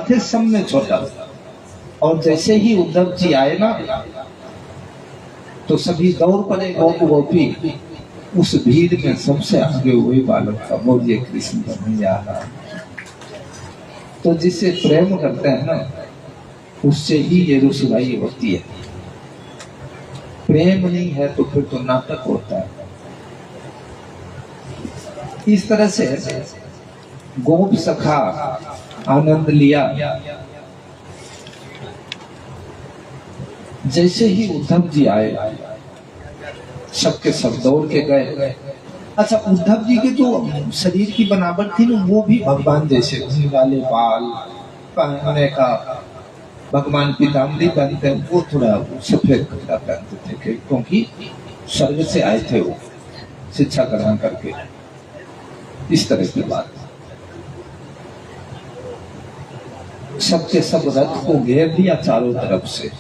थे सब में छोटा। और जैसे ही उद्धव जी आए ना तो सभी दौड़ पड़े, गोप गोपी। उस भीड़ में सबसे आगे हुए बालक का बोलिए कृष्ण कन्हैया। तो जिससे प्रेम करते हैं ना उससे ही ये रुसवाई होती है। प्रेम नहीं है तो फिर तो नाटक होता है। इस तरह से गोप सखा आनंद लिया। जैसे ही उद्धव जी आए सबके सब दौड़ के गए। अच्छा, उद्धव जी के जो शरीर की बनावट थी ना वो भी भगवान जैसे, घुंघ वाले बाल, पहनने का भगवान पीताम्बरी पहनते हैं, वो थोड़ा सफेद कपड़ा पहनते थे क्योंकि स्वर्ग से आए थे वो शिक्षा ग्रहण करके। इस तरह की बात। सबके सब रथ को घेर दिया चारों तरफ से।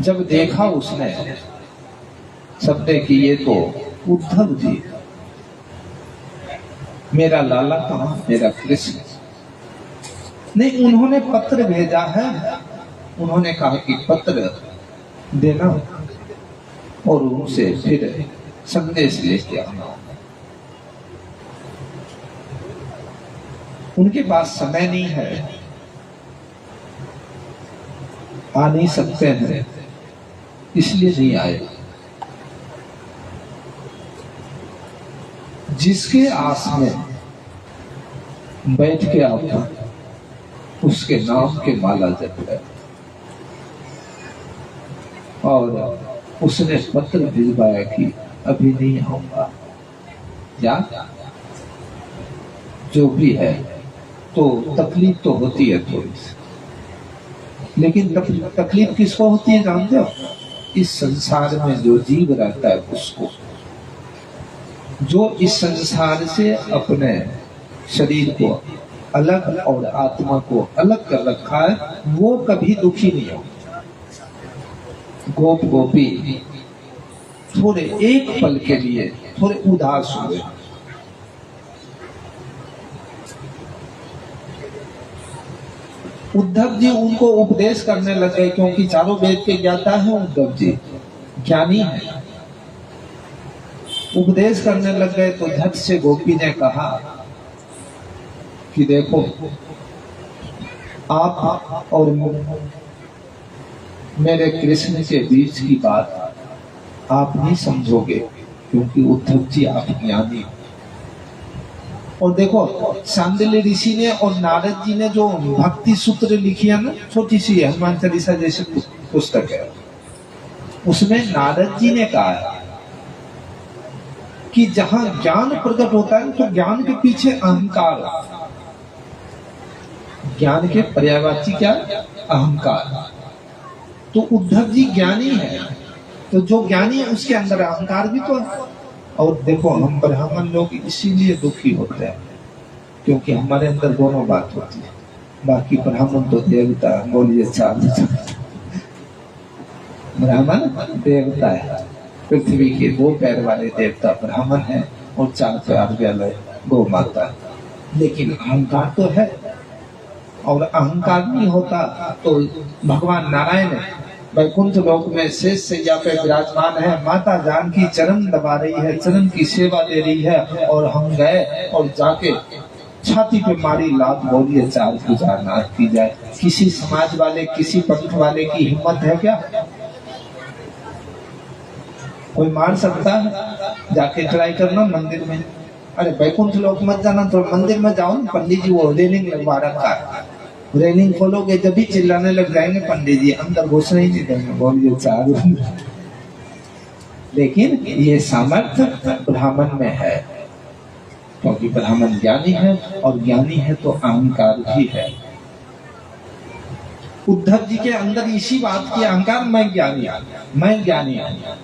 जब देखा उसने सबने कि ये तो उद्धव जी, मेरा लाला कहाँ, मेरा कृष्ण नहीं। उन्होंने पत्र भेजा है, उन्होंने कहा कि पत्र देना और उनसे फिर संदेश लेके आना। उनके पास समय नहीं है, आ नहीं सकते हैं, इसलिए नहीं आए। जिसके आस में बैठ के आता उसके नाम के माला जप है। और उसने पत्र भिजवाया कि अभी नहीं आऊंगा, या जो भी है। तो तकलीफ तो होती है थोड़ी सी, लेकिन तकलीफ किसको होती है जानते हो? इस संसार में जो जीव रहता है उसको, जो इस संसार से अपने शरीर को अलग और आत्मा को अलग कर रखा है, वो कभी दुखी नहीं होता। गोप गोपी थोड़े एक पल के लिए थोड़े उदास हुए। उद्धव जी उनको उपदेश करने लगे, क्योंकि चारों वेद के ज्ञाता है उद्धव जी, ज्ञानी है। उपदेश करने लग गए तो झट से गोपी ने कहा कि देखो, आप और मेरे कृष्ण के बीच की बात आप नहीं समझोगे, क्योंकि उद्धव जी आप ज्ञानी। और देखो, सांडिल्य ऋषि ने और नारद जी ने जो भक्ति सूत्र लिखी है ना, छोटी सी हनुमान चालीसा जैसे पुस्तक है, उसमें नारद जी ने कहा है कि जहां ज्ञान प्रकट होता है तो ज्ञान के पीछे अहंकार होता है। ज्ञान के पर्यायवाची क्या? अहंकार। तो उद्धव जी ज्ञानी है, तो जो ज्ञानी है उसके अंदर अहंकार भी तो है। और देखो, हम ब्राह्मण लोग इसीलिए दुखी होते हैं क्योंकि हमारे अंदर दोनों बात होती है। बाकी ब्राह्मण तो देवता, बोलिए चार ब्राह्मण देवता है। पृथ्वी के 2 पैर वाले देवता ब्राह्मण है और 4 पैर वाले गौ माता। लेकिन अहंकार तो है, और अहंकार नहीं होता तो भगवान नारायण वैकुंठ लोक में शेष सैया पे विराजमान है, माता जानकी चरण दबा रही है, चरण की सेवा दे रही है, और हम गए और जाके छाती पे मारी लात, बोलिए 4 पूजा नाथ की जाए। किसी समाज वाले, किसी पंथ वाले की हिम्मत है क्या? कोई मार सकता है? जाके ट्राई करना मंदिर में। अरे वैकुंठ लोक मत जाना तो मंदिर में जाओ ना, पंडित जी वो रेलिंग लगवा रखा है, रेलिंग खोलोगे जब भी चिल्लाने लग जाएंगे पंडित जी, अंदर घुसने ही नहीं देंगे, बोलिए चार। लेकिन ये सामर्थ्य ब्राह्मण में है, क्योंकि ब्राह्मण ज्ञानी है, और ज्ञानी है तो अहंकार भी है। उद्धव जी के अंदर इसी बात की अहंकार, मैं ज्ञानी, मैं ज्ञानी हूं।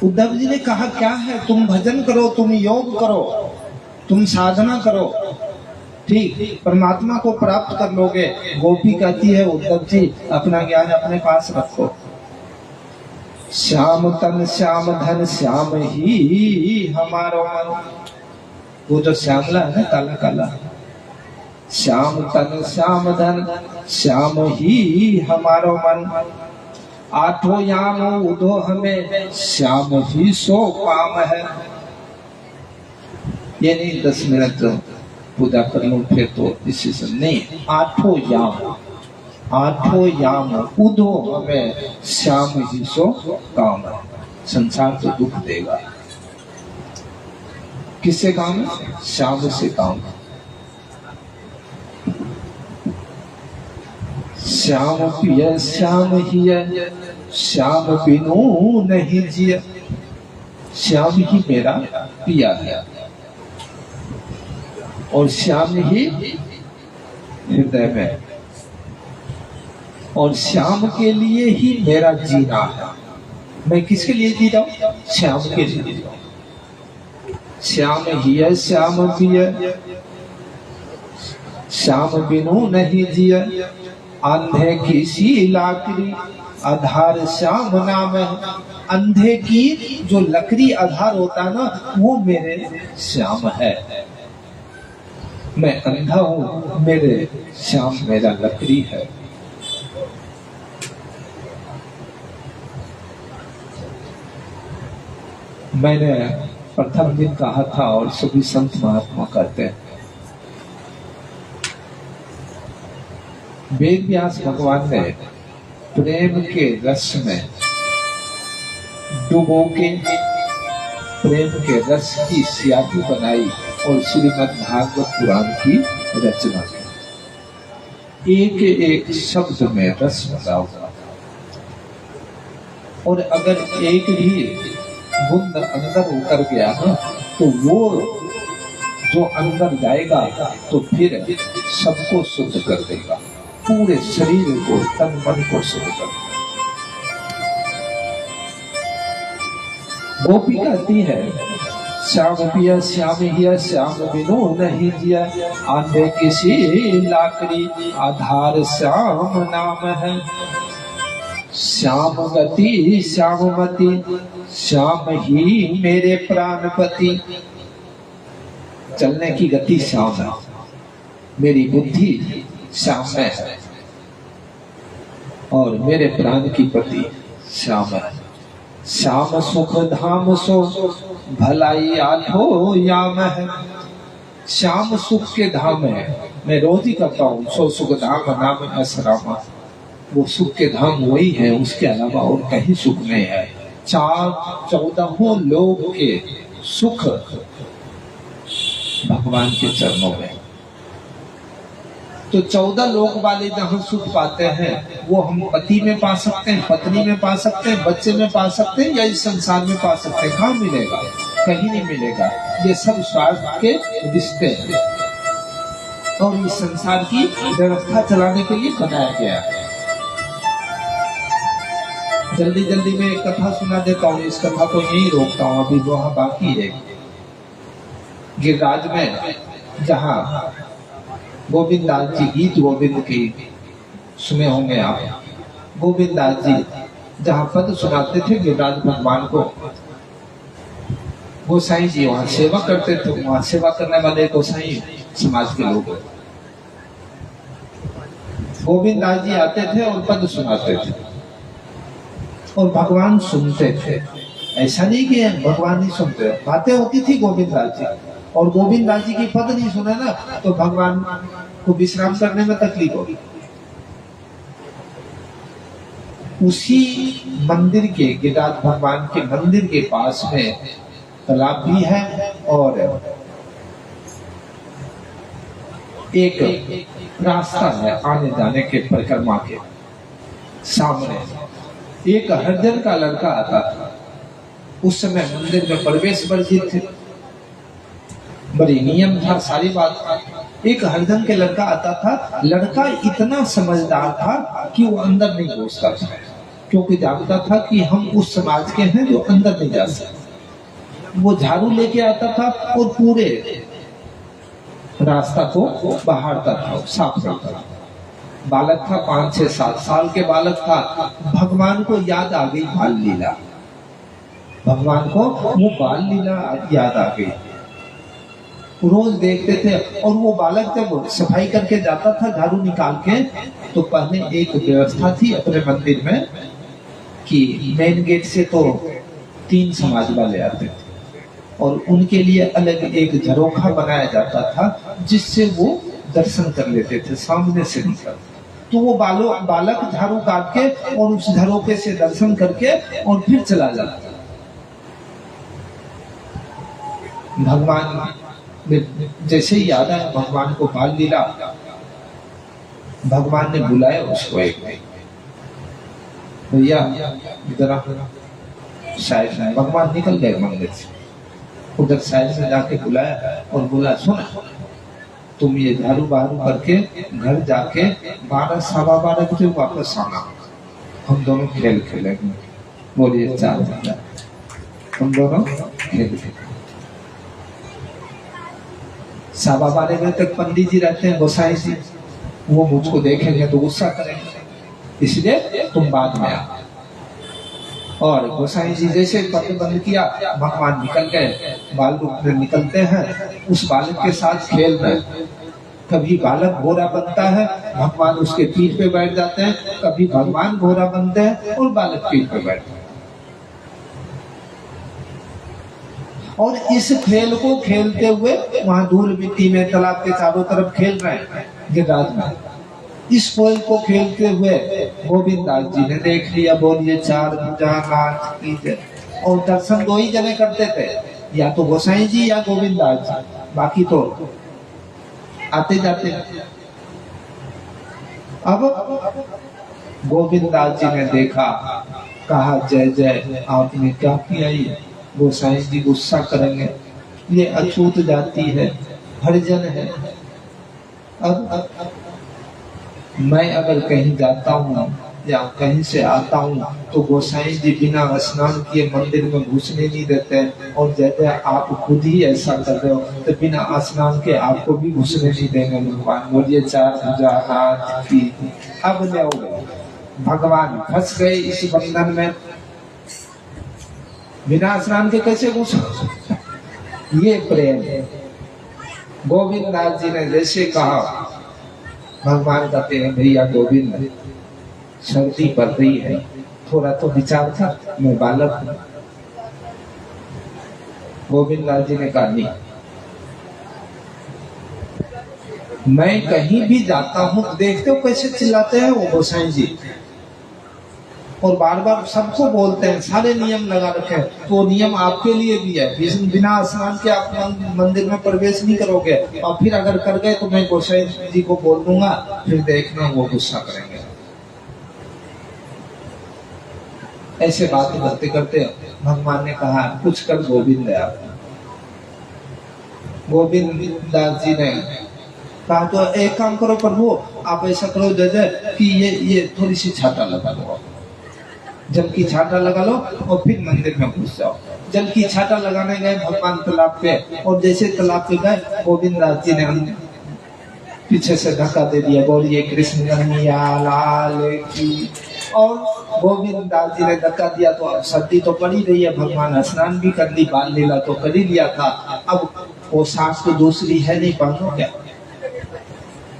उद्धव जी ने कहा क्या है, तुम भजन करो, तुम योग करो, तुम साधना करो, ठीक परमात्मा को प्राप्त कर लोगे। गोपी कहती है उद्धव जी अपना ज्ञान अपने पास रखो। श्याम तन श्याम धन श्याम ही हमारो मन। वो जो श्यामला है ना, काला काला, श्याम तन श्याम धन श्याम ही हमारो मन। आठों याम उदो हमें श्याम ही सो काम है। ये नहीं 10 मिनट पूजा कर लूं फिर तो इसी से नहीं। आठों याम उदो हमें श्याम ही सो काम है। संसार तो दुख देगा, किससे काम है? श्याम से काम है। श्याम पिय श्याम हिय श्याम बिनु नहीं जिय। श्याम ही मेरा पिया है और श्याम ही हृदय में, और श्याम के लिए ही मेरा जीना है। मैं किसके लिए जी रहा हूं? श्याम के लिए जी रहा हूं। श्याम ही है श्याम पिय श्याम बिनु नहीं जिय। अंधे की सी लाकड़ी आधार श्याम नाम है। अंधे की जो लकड़ी आधार होता है ना, वो मेरे श्याम है। मैं अंधा हूं, मेरे श्याम मेरा लकड़ी है। मैंने प्रथम दिन कहा था और सभी संत महात्मा कहते हैं, वेद व्यास भगवान ने प्रेम के रस में डुबो के प्रेम के रस की स्याही बनाई और श्रीमद् भागवत पुराण की रचना की। एक एक शब्द में रस भरा हुआ, और अगर एक भी बूंद अंदर उतर गया ना, तो वो जो अंदर जाएगा तो फिर सबको शुद्ध कर देगा, पूरे शरीर को, तन मन को शुद्ध कर देगा। गोपी कहती है, श्याम पिया श्याम हिया श्याम बिनु नहीं जिया। आंधे किसी लाकड़ी आधार श्याम नाम है। श्याम गति श्याममति श्याम ही मेरे प्राणपति। चलने की गति श्याम है, मेरी बुद्धि श्याम में है, और मेरे प्राण की पति श्याम है। श्याम सुख धाम सो भलाई आठो याम है। श्याम सुख के धाम है, मैं रोज ही कहता हूँ, सो सुख धाम नाम असरामा। वो सुख के धाम वही है, उसके अलावा और कहीं सुख नहीं है। 14 लोक के सुख भगवान के चरणों में। तो 14 लोक वाले जहाँ सुख पाते हैं, वो हम पति में पा सकते हैं, पत्नी में पा सकते हैं, बच्चे में पा सकते हैं, या इस संसार में पा सकते हैं। कहाँ मिलेगा? कहीं नहीं मिलेगा। ये सब स्वार्थ के रिश्ते हैं और इस संसार की व्यवस्था चलाने के लिए बनाया गया है। जल्दी जल्दी में एक कथा सुना देता हूँ, इस कथा को यही रोकता हूँ, अभी वहाँ बाकी है। गिरिराज में जहाँ गोविंद दास जी, गीत गोविंद की सुने होंगे आप, गोविंद दास जी जहाँ पद सुनाते थे गिरिराज भगवान को, गोसाई जी वहाँ सेवा करते थे। वहाँ सेवा करने वाले गोसाई समाज के लोग, गोविंद दास जी आते थे और पद सुनाते थे और भगवान सुनते थे। ऐसा नहीं कि भगवान नहीं सुनते, बातें होती थी गोविंद दास जी, और गोविंद दास जी की पद नहीं सुने ना तो भगवान को विश्राम करने में तकलीफ होगी। उसी मंदिर के, गिरिराज भगवान के मंदिर के पास में तालाब भी है और एक रास्ता है आने जाने के, परिक्रमा के सामने। एक हरिजन का लड़का आता था, उस समय मंदिर में प्रवेश वर्जित थे, बड़ी नियम था, सारी बात। एक हरिजन के लड़का आता था। लड़का इतना समझदार था कि वो अंदर नहीं घुसता था, क्योंकि जानता था कि हम उस समाज के हैं जो अंदर नहीं जा सकते। वो झाड़ू लेके आता था और पूरे रास्ता को बहारता था, साफ करता था। बालक था, 5-6-7 साल के बालक था। भगवान को याद आ गई बाल लीला, भगवान को वो बाल लीला याद आ गई। रोज देखते थे। और वो बालक जब सफाई करके जाता था झाड़ू निकाल के, तो पहले एक व्यवस्था थी अपने मंदिर में कि मेन गेट से तो 3 समाज वाले आते थे और उनके लिए अलग एक झरोखा बनाया जाता था जिससे वो दर्शन कर लेते थे सामने से निकल। तो वो बालक झाड़ू काट के और उस झरोखे से दर्शन करके और फिर चला जाता। भगवान ने जैसे ही याद आया भगवान को बाल लीला, भगवान ने बुलाया उसको एक भैया जरा शायद भगवान निकल गए मंदिर से, उधर साइड से जाके बुलाया और बोला सुन तुम ये झाड़ू बहारू करके घर जाके 12-12:15 बजे वापस आना, हम दोनों खेल खेलेंगे। बोलिए 4 घंटा हम दोनों खेल खेलेंगे। 12:15 बजे तक पंडित जी रहते हैं गोसाई जी, वो मुझको देखेंगे तो गुस्सा करेंगे, इसलिए तुम बाद में आ। और गोसाई जी जैसे पट बंद किया, भगवान निकल गए। बालक निकलते हैं, उस बालक के साथ खेल रहे। कभी बालक घोड़ा बनता है, भगवान उसके पीठ पे बैठ जाते हैं, कभी भगवान घोड़ा बनते हैं और बालक पीठ पे बैठते हैं। और इस खेल को खेलते हुए वहां धूल मिट्टी में तालाब के चारों तरफ खेल रहे हैं गिरिराज में। इस खेल को खेलते हुए गोविंद दास जी ने देख लिया। बोलिए 4 भुजा नाथ की जय। और दर्शन 2 ही जने करते थे, या तो गोसाई जी या गोविंद दास जी, बाकी तो आते जाते। अब गोविंद दास जी ने देखा, कहा जय जय आपने क्या किया। ये गोसाई जी गुस्सा करेंगे, ये अछूत जाति है, हरिजन है। अब मैं अगर कहीं जाता हूँ या कहीं से आता हूँ तो गोसाई जी बिना स्नान किए मंदिर में घुसने नहीं देते, और जैसे आप खुद ही ऐसा कर रहे हो तो बिना स्नान के आपको भी घुसने नहीं देंगे भगवान। बोलिए 4 भुजा हाथ की। अब ले भगवान फंस गए इस बंधन में, बिना स्नान के कैसे घुस। ये प्रेम है। गोविंद दास जी ने जैसे कहा, भगवान कहते हैं भैया गोविंद सर्दी पड़ रही है, थोड़ा तो विचार था, मैं बालक हूं। गोविंद दास जी ने कहा नहीं, मैं कहीं भी जाता हूं, देखते हो कैसे चिल्लाते हैं वो गोसाई जी, और बार बार सबको बोलते हैं, सारे नियम लगा रखे हैं। तो नियम आपके लिए भी है, बिना स्नान के आप मंदिर में प्रवेश नहीं करोगे, और फिर अगर कर गए तो मैं गोसाई जी को बोल दूंगा, फिर देखना वो गुस्सा करेंगे। ऐसे बात करते करते भगवान ने कहा कुछ कर गोविंद है। गोविंद दास जी ने कहा तो एक काम करो प्रभु, आप ऐसा करो जय कि ये थोड़ी सी छाता लगा लो, जल की छाता लगा लो और फिर मंदिर में घुस जाओ। जल की छाता लगाने गए भगवान तालाब पे, और जैसे तालाब पे गए गोविंद दास जी ने पीछे से धक्का दे दिया। बोलिए कृष्ण कन्हैया लाल की। और गोविंद दास जी ने धक्का दिया तो अब सर्दी तो पड़ी रही है, भगवान स्नान भी कर ली, बाल लीला तो कर ही लिया था। अब पोशाक तो दूसरी है नहीं, पहनो क्या,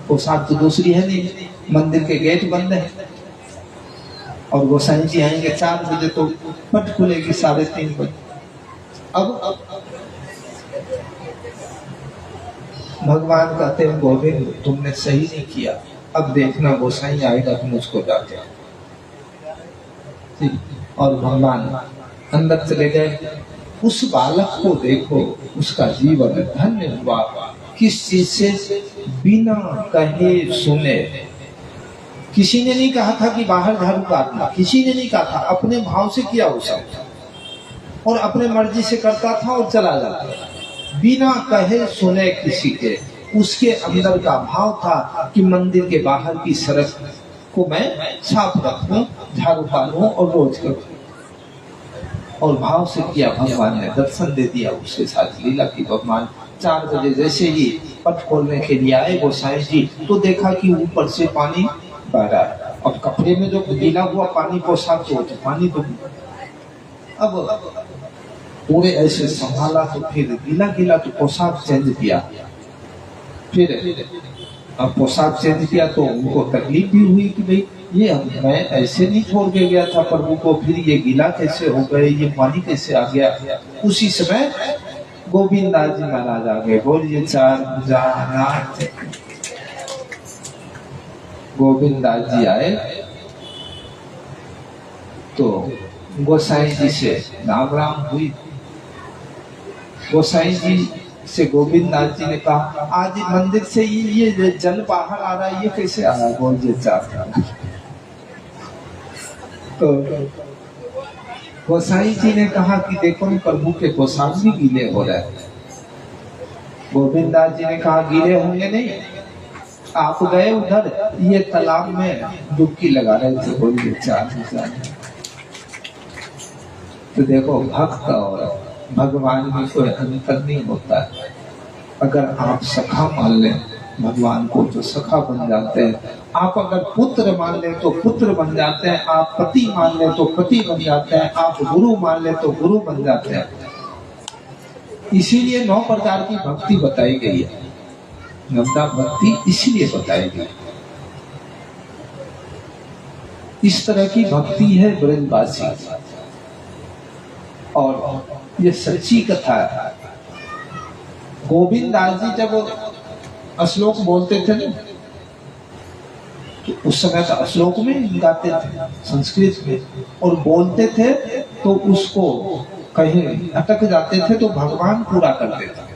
पोशाक तो दूसरी है नहीं, मंदिर के गेट बंद है, और गोसाई जी आएंगे 4 बजे तो पट खुलेगी 3:30 बजे। अब भगवान कहते हैं गोविंद तुमने सही नहीं किया, अब देखना गोसाई आएगा तो मुझको डांटेगा। और भगवान अंदर चले गए। उस बालक को देखो, उसका जीवन धन्य हुआ। किस चीज से? बिना कहे सुने। किसी ने नहीं कहा था कि बाहर झाड़ू काटना, किसी ने नहीं कहा था, अपने भाव से किया उसे, और अपने मर्जी से करता था और चला जाता, बिना कहे सुने किसी के। उसके अंदर का भाव था कि मंदिर के बाहर की सड़क को मैं साफ रखूं, झाड़ू मारूं और रोज करूं, और भाव से किया। भगवान ने दर्शन दे दिया उसके साथ लीला की। भगवान 4 बजे जैसे ही पट खोलने के लिए आए गोसाई जी, तो देखा कि ऊपर से पानी बह रहा है। अब कपड़े में जो गीला हुआ पानी पोशाक तो पानी तो अब पूरे ऐसे संभाला, तो फिर गीला गीला तो पोशाक चेंज किया। फिर अब पोशाक चेंज किया तो उनको तकलीफ भी हुई कि भाई ये मैं ऐसे नहीं छोड़ के गया था प्रभु को, फिर ये गीला कैसे हो गए, ये पानी कैसे आ गया। उसी समय गोविंद दास जी महाराज आ गए। बोलिए चार भुजानाथ। गोविंद दास जी आए तो गोसाई जी से राम राम हुई। गोसाई जी से गोविंद दास जी ने कहा, आज मंदिर से ये जल बाहर आ रहा है, ये कैसे आ रहा है। बोलिए चार। तो गोसाई जी ने कहा कि देखो प्रभु के पोशाक भी गीले हो रहे हैं। गोविंद दास जी ने कहा गीले होंगे नहीं, आप गए उधर ये तालाब में डुबकी लगा रहे थे। बोलिए चार। तो देखो भक्त और भगवान में कोई अंतर नहीं होता है। अगर आप सखा मान लें भगवान को तो सखा बन जाते हैं, आप अगर पुत्र मान लें तो पुत्र बन जाते हैं, आप पति मान लें तो पति बन जाते हैं, आप गुरु मान लें तो गुरु बन जाते हैं। इसीलिए 9 प्रकार की भक्ति बताई गई है। नवदा भक्ति इसलिए बताई गई। इस तरह की भक्ति है ब्रजवासी, और ये सच्ची कथा है। गोविंद दास जी जब श्लोक बोलते थे ना, तो उस समय तो श्लोक में गाते थे संस्कृत में, और बोलते थे तो उसको कहीं अटक जाते थे तो भगवान पूरा कर देते थे।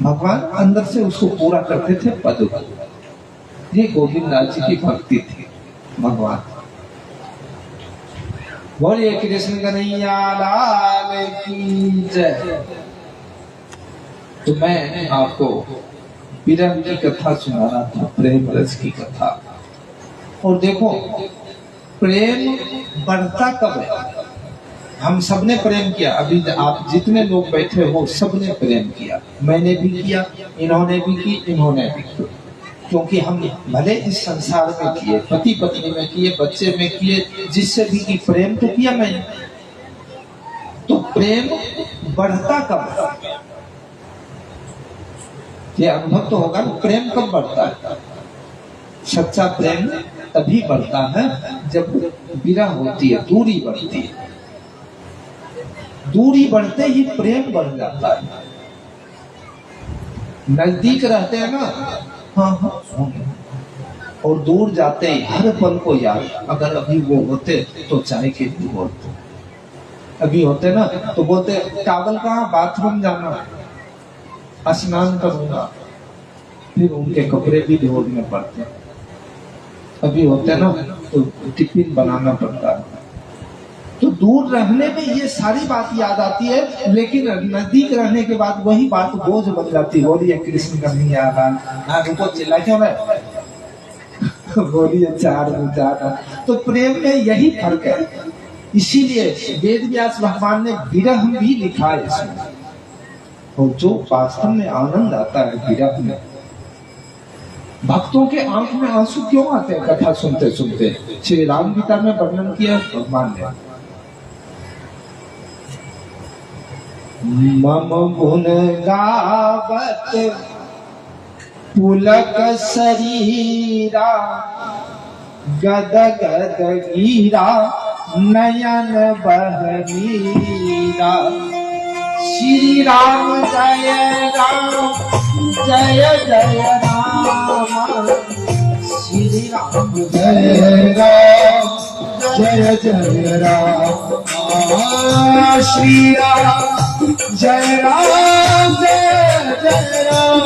भगवान अंदर से उसको पूरा करते थे पद को। ये गोविंद दास जी की भक्ति थी भगवान। बोलिए कृष्ण कन्हैया लाल की जय। तो मैं आपको विरह की कथा सुना रहा था, प्रेम रस की कथा। और देखो प्रेम बढ़ता कब है। हम सबने प्रेम किया, अभी आप जितने लोग बैठे हो सबने प्रेम किया, मैंने भी किया, इन्होंने भी की, इन्होंने भी की। क्योंकि हम भले इस संसार में किए, पति पत्नी में किए, बच्चे में किए, जिससे भी की प्रेम तो किया मैंने। तो प्रेम बढ़ता कब है, ये अनुभव तो होगा ना। प्रेम कब बढ़ता है? सच्चा प्रेम तभी बढ़ता है जब विरह होती है, दूरी बढ़ती है। दूरी बढ़ते ही प्रेम बढ़ जाता है। नजदीक रहते हैं ना, हाँ हाँ, और दूर जाते ही हर पल को याद। अगर अभी वो होते तो चाय के लिए बोलते, अभी होते ना तो बोलते टावल कहाँ, बाथरूम जाना, स्नान करूंगा, फिर उनके कपड़े भी धोने पड़ते। अभी होते ना तो टिफिन बनाना पड़ता है। तो दूर रहने में ये सारी बात याद आती है, लेकिन नजदीक रहने के बाद वही बात बोझ बन जाती है। बोलिए कृष्ण कन्हैया लाल। हाँ रुको, चिल्ला क्यों रहे? बोलिए चार भुजाना। तो प्रेम में यही फर्क है। इसीलिए वेद व्यास भगवान ने विरह भी लिखा है इसमें। और जो वास्तव में आनंद आता है विरह में, भक्तों के आंख में आंसू क्यों आते हैं कथा सुनते सुनते? श्री राम गीता में वर्णन किया भगवान ने। मम गुण गावत पुलक शरीरा, गद गद गिरा नयन बहनीरा। श्री राम जय राम जय जय राम, श्री राम जय राम जय जय राम, श्री राम जय राम जय जय राम,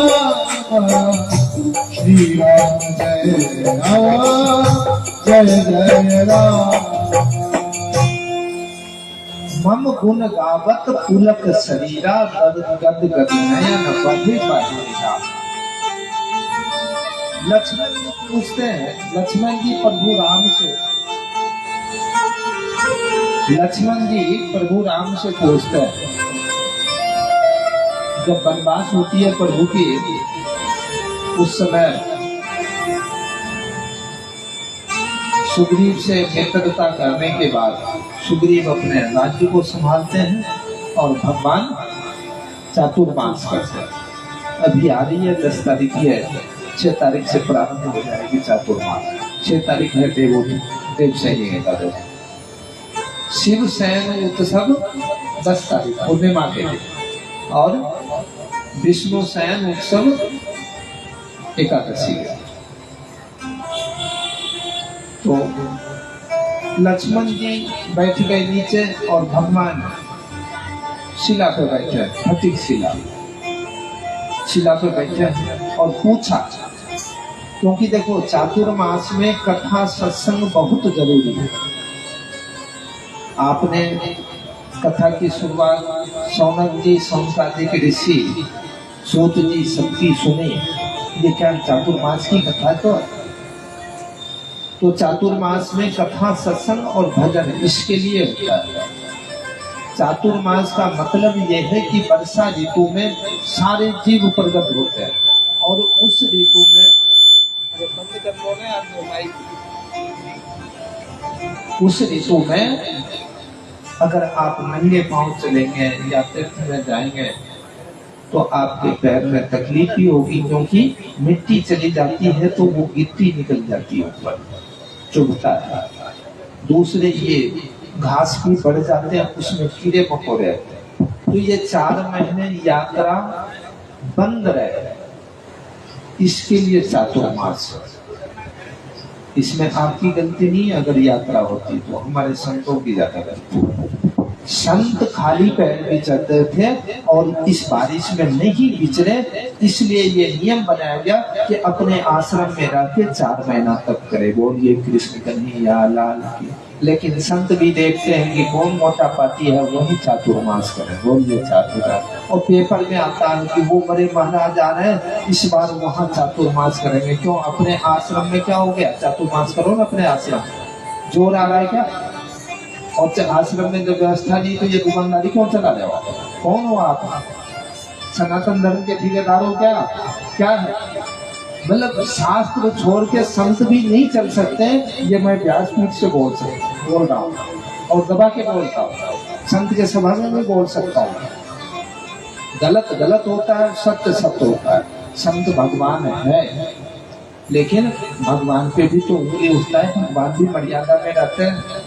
श्री राम जय राम जय जय राम। मम गुण गावत पुलक शरीरा, गद गद गद नयन बहनीरा। लक्ष्मण जी पूछते हैं, लक्ष्मण जी प्रभु राम से, लक्ष्मण जी प्रभु राम से पूछते हैं, जब वनवास होती है प्रभु की, उस समय सुग्रीव से मित्रता करने के बाद सुग्रीव अपने राज्य को संभालते हैं और भगवान चातुर्मास करते हैं। अभी आ रही है 10 तारीख है, 6 तारीख से प्रारंभ हो जाएगी चातुर्मास। 6 तारीख है देवशयनी एकादशी। शिवसेन उत्सव 10 तारीख पूर्णिमा के दिन और विष्णु शयन उत्सव एकादशी है। तो लक्ष्मण जी बैठ गए नीचे और भगवान शिला पे बैठे, फटिक शिला पे बैठे और पूछा, क्योंकि देखो चातुर्मास में कथा सत्संग बहुत जरूरी है। आपने कथा की शुरुआत सौनक जी, सौनकादिक ऋषि, सूत जी सबकी सुनी। ये क्या चातुर्मास की कथा? तो चातुर्मास में कथा सत्संग और भजन इसके लिए होता है। चातुर्मास का मतलब यह है कि वर्षा ऋतु में सारे जीव प्रकट होते हैं और उस ऋतु में अगर आप नंगे पांव चलेंगे या तीर्थ में जाएंगे तो आपके पैर में तकलीफ भी होगी, क्योंकि मिट्टी चली जाती है तो वो गिट्टी निकल जाती है, ऊपर चुभता है। दूसरे ये घास भी बढ़ जाते हैं, उसमें कीड़े मकोड़े आते हैं। तो ये 4 महीने यात्रा बंद रहे, इसके लिए चातुर्मास। इसमें आपकी गलती नहीं, अगर यात्रा होती तो हमारे संतों की ज्यादा गलती। संत खाली पैर भी चलते थे और इस बारिश में नहीं विचरे, इसलिए ये नियम बनाया गया कि अपने आश्रम में रह के 4 महीना तक करे। बोलिए कृष्ण कन्हैया लाल की। लेकिन संत भी देखते हैं कि कौन मोटा पाती है, वही चातुर्मास करे। बोलिए चातुर्मास। और पेपर में आता है कि वो बड़े महाराज आ रहे हैं, इस बार वहाँ चातुर्मास करेंगे। क्यों? अपने आश्रम में क्या हो गया? चातुर्मास करो ना अपने आश्रम। जोर आ रहा है क्या? और आश्रम में जब व्यवस्था नहीं तो ये दुकानदारी क्यों चला रहे हो? कौन हो आप? सनातन धर्म के ठेकेदार हो क्या है? मतलब शास्त्र छोड़ के संत भी नहीं चल सकते। ये मैं व्यासपीठ से बोल रहा हूँ और दबा के बोलता हूँ, संत के सभा में भी बोल सकता हूँ। गलत होता है, सत्य होता है। संत भगवान है, लेकिन भगवान पे भी तो उंगली उठता है। भगवान भी मर्यादा में रहते हैं।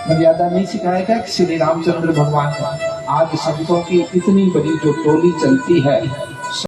मर्यादा नहीं सिखाया क्या श्री रामचंद्र भगवान का? आज संतों की इतनी बड़ी जो टोली चलती है,